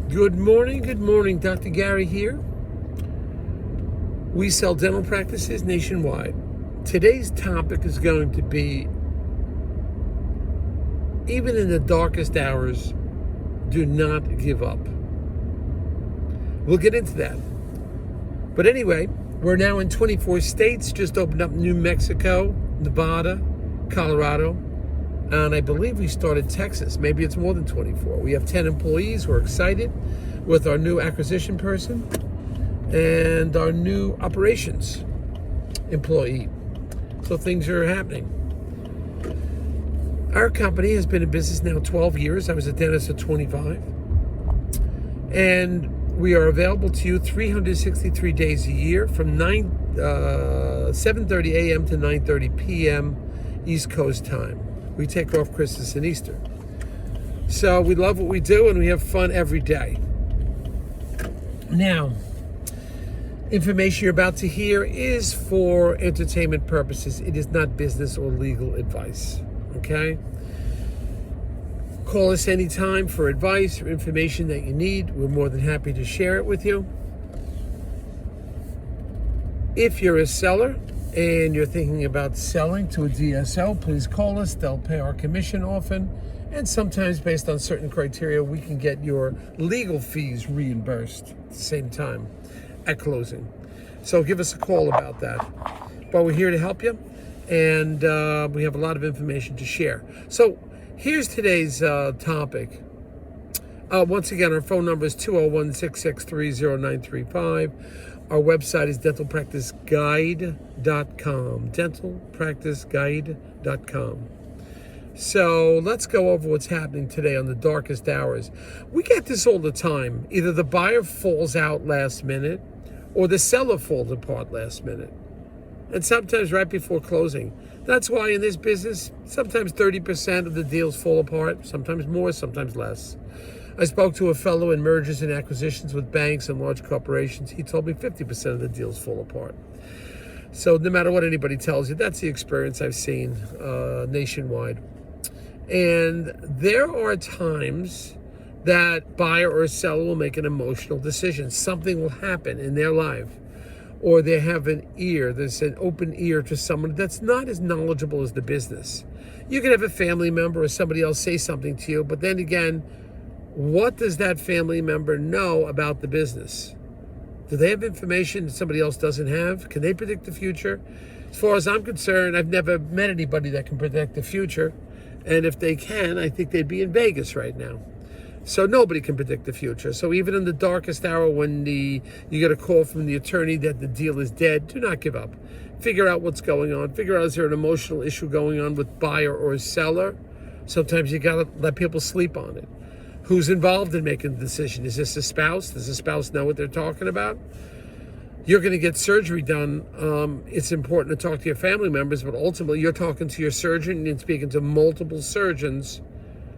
Good morning, Dr. Gary here. We sell dental practices nationwide. Today's topic is going to be, even in the darkest hours, do not give up. We'll get into that. But anyway, we're now in 24 states, just opened up New Mexico, Nevada, Colorado, and I believe we started Texas. Maybe it's more than 24. We have 10 employees. We're excited with our new acquisition person and our new operations employee. So things are happening. Our company has been in business now 12 years. I was a dentist at 25. And we are available to you 363 days a year from 7:30 a.m. to 9:30 p.m. East Coast time. We take off Christmas and Easter. So we love what we do and we have fun every day. Now, information you're about to hear is for entertainment purposes. It is not business or legal advice, okay? Call us anytime for advice or information that you need. We're more than happy to share it with you. If you're a seller and you're thinking about selling to a DSO, please call us. They'll pay our commission often. And sometimes based on certain criteria, we can get your legal fees reimbursed at the same time at closing. So give us a call about that. But we're here to help you. And we have a lot of information to share. So here's today's topic. Once again, our phone number is 201-663-0935. Our website is dentalpracticeguide.com. Dentalpracticeguide.com. So let's go over what's happening today on the darkest hours. We get this all the time. Either the buyer falls out last minute or the seller falls apart last minute. And sometimes right before closing. That's why in this business, sometimes 30% of the deals fall apart, sometimes more, sometimes less. I spoke to a fellow in mergers and acquisitions with banks and large corporations. He told me 50% of the deals fall apart. So no matter what anybody tells you, that's the experience I've seen nationwide. And there are times that buyer or seller will make an emotional decision. Something will happen in their life. Or they have there's an open ear to someone that's not as knowledgeable as the business. You can have a family member or somebody else say something to you, but then again, what does that family member know about the business? Do they have information that somebody else doesn't have? Can they predict the future? As far as I'm concerned, I've never met anybody that can predict the future. And if they can, I think they'd be in Vegas right now. So nobody can predict the future. So even in the darkest hour when you get a call from the attorney that the deal is dead, do not give up. Figure out what's going on. Figure out, is there an emotional issue going on with buyer or seller? Sometimes you got to let people sleep on it. Who's involved in making the decision? Is this a spouse? Does the spouse know what they're talking about? You're going to get surgery done. It's important to talk to your family members, but ultimately you're talking to your surgeon and speaking to multiple surgeons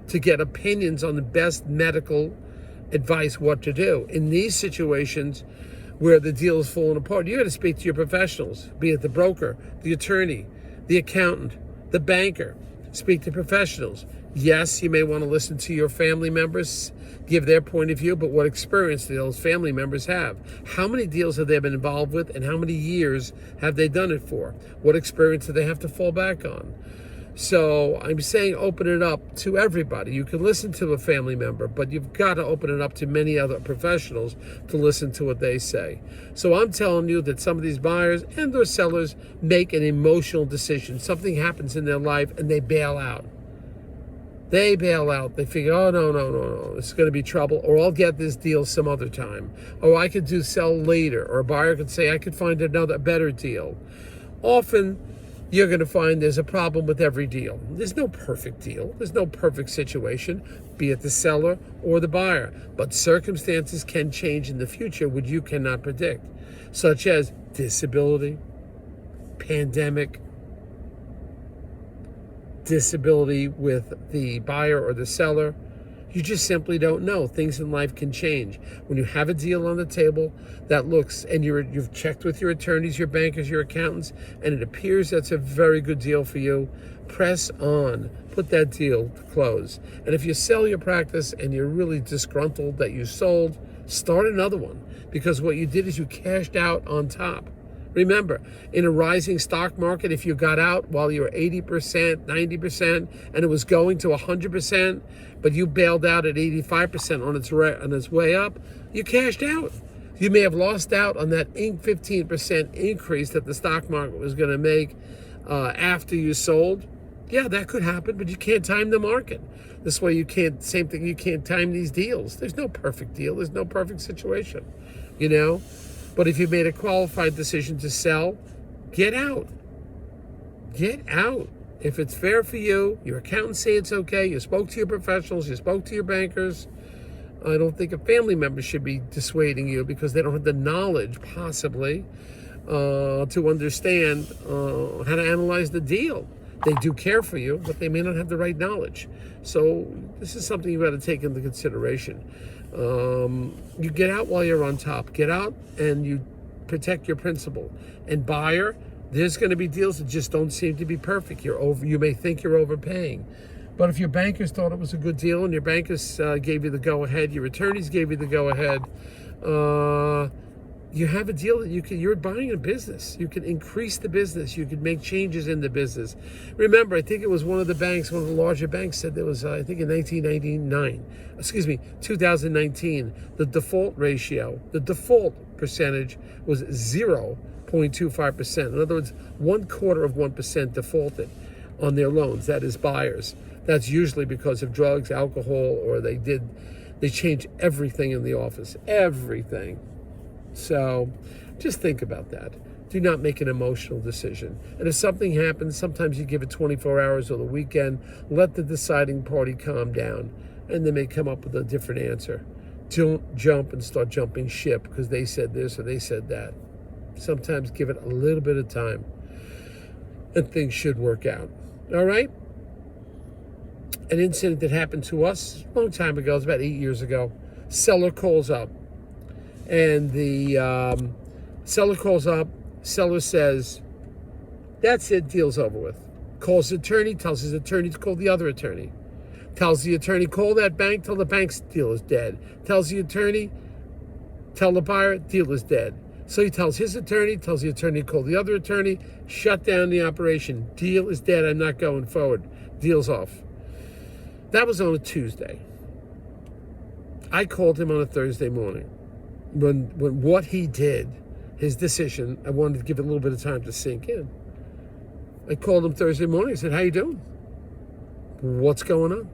to get opinions on the best medical advice what to do. In these situations where the deal is falling apart, you got to speak to your professionals, be it the broker, the attorney, the accountant, the banker. Speak to professionals. Yes, you may want to listen to your family members, give their point of view, but what experience do those family members have? How many deals have they been involved with, and how many years have they done it for? What experience do they have to fall back on? So I'm saying open it up to everybody. You can listen to a family member, but you've got to open it up to many other professionals to listen to what they say. So I'm telling you that some of these buyers and their sellers make an emotional decision. Something happens in their life and they bail out. They bail out. They figure, oh, no, it's going to be trouble, or I'll get this deal some other time. Or I could sell later. Or a buyer could say, I could find a better deal. Often, you're going to find there's a problem with every deal. There's no perfect deal. There's no perfect situation, be it the seller or the buyer. But circumstances can change in the future which you cannot predict, such as disability, pandemic, disability with the buyer or the seller, You just simply don't know. Things in life can change. When you have a deal on the table that looks, and you've checked with your attorneys, your bankers, your accountants, and it appears that's a very good deal for you, press on. Put that deal to close. And if you sell your practice and you're really disgruntled that you sold, start another one. Because what you did is you cashed out on top. Remember, in a rising stock market, if you got out while you were 80%, 90%, and it was going to 100%, but you bailed out at 85% on its way up, you cashed out. You may have lost out on that 15% increase that the stock market was going to make after you sold. Yeah, that could happen, but you can't time the market. This way you can't time these deals. There's no perfect deal. There's no perfect situation, you know? But if you made a qualified decision to sell, get out. Get out. If it's fair for you, your accountants say it's okay, you spoke to your professionals, you spoke to your bankers, I don't think a family member should be dissuading you because they don't have the knowledge, possibly, to understand how to analyze the deal. They do care for you, but they may not have the right knowledge. So this is something you've got to take into consideration. You get out while you're on top. Get out and you protect your principal. And buyer, there's going to be deals that just don't seem to be perfect. You may think you're overpaying. But if your bankers thought it was a good deal and your bankers gave you the go-ahead, your attorneys gave you the go-ahead, you have a deal that you're buying a business. You can increase the business. You can make changes in the business. Remember, I think it was one of the larger banks said there was, I think in 2019, the default percentage was 0.25%. In other words, 1/4% defaulted on their loans. That is buyers. That's usually because of drugs, alcohol, or they changed everything in the office. Everything. So just think about that. Do not make an emotional decision. And if something happens, sometimes you give it 24 hours or the weekend, let the deciding party calm down, and they may come up with a different answer. Don't jump and start jumping ship because they said this or they said that. Sometimes give it a little bit of time, and things should work out. All right? An incident that happened to us a long time ago, it was about 8 years ago. Seller calls up. And the seller calls up, seller says, that's it, deal's over with. Calls the attorney, tells his attorney to call the other attorney. Tells the attorney, call that bank, tell the bank's deal is dead. Tells the attorney, tell the buyer, deal is dead. So he tells his attorney, tells the attorney to call the other attorney, shut down the operation. Deal is dead, I'm not going forward. Deal's off. That was on a Tuesday. I called him on a Thursday morning. When what he did, his decision, I wanted to give it a little bit of time to sink in. I called him Thursday morning. I said, how you doing? What's going on?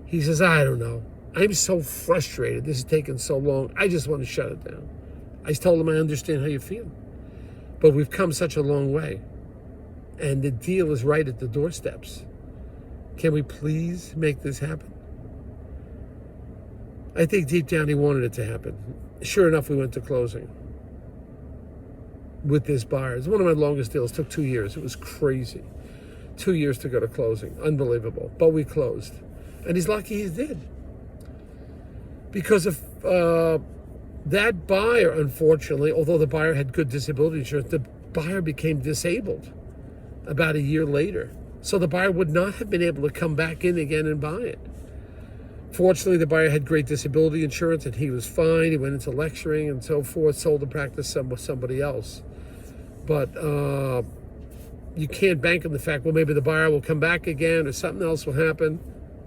He says, I don't know. I'm so frustrated. This is taking so long. I just want to shut it down. I told him I understand how you feel. But we've come such a long way. And the deal is right at the doorsteps. Can we please make this happen? I think deep down he wanted it to happen. Sure enough, we went to closing with this buyer. It's one of my longest deals. It took 2 years. It was crazy. 2 years to go to closing. Unbelievable. But we closed. And he's lucky he did. Because of that buyer, unfortunately, although the buyer had good disability insurance, the buyer became disabled about a year later. So the buyer would not have been able to come back in again and buy it. Fortunately, the buyer had great disability insurance and he was fine. He went into lecturing and so forth, sold the practice with somebody else. But you can't bank on the fact, well, maybe the buyer will come back again or something else will happen.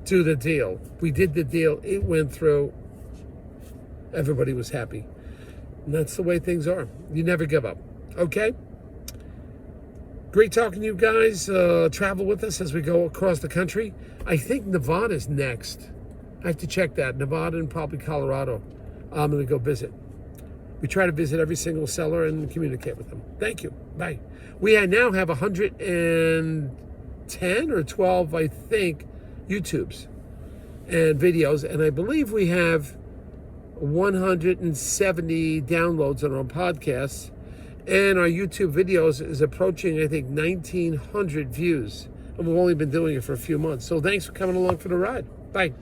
Do the deal. We did the deal. It went through. Everybody was happy. And that's the way things are. You never give up. Okay? Great talking to you guys. Travel with us as we go across the country. I think Nevada's next. I have to check that. Nevada and probably Colorado. I'm going to go visit. We try to visit every single seller and communicate with them. Thank you. Bye. We now have 110 or 12, I think, YouTubes and videos. And I believe we have 170 downloads on our podcasts. And our YouTube videos is approaching, I think, 1,900 views. and we've only been doing it for a few months. So thanks for coming along for the ride. Bye.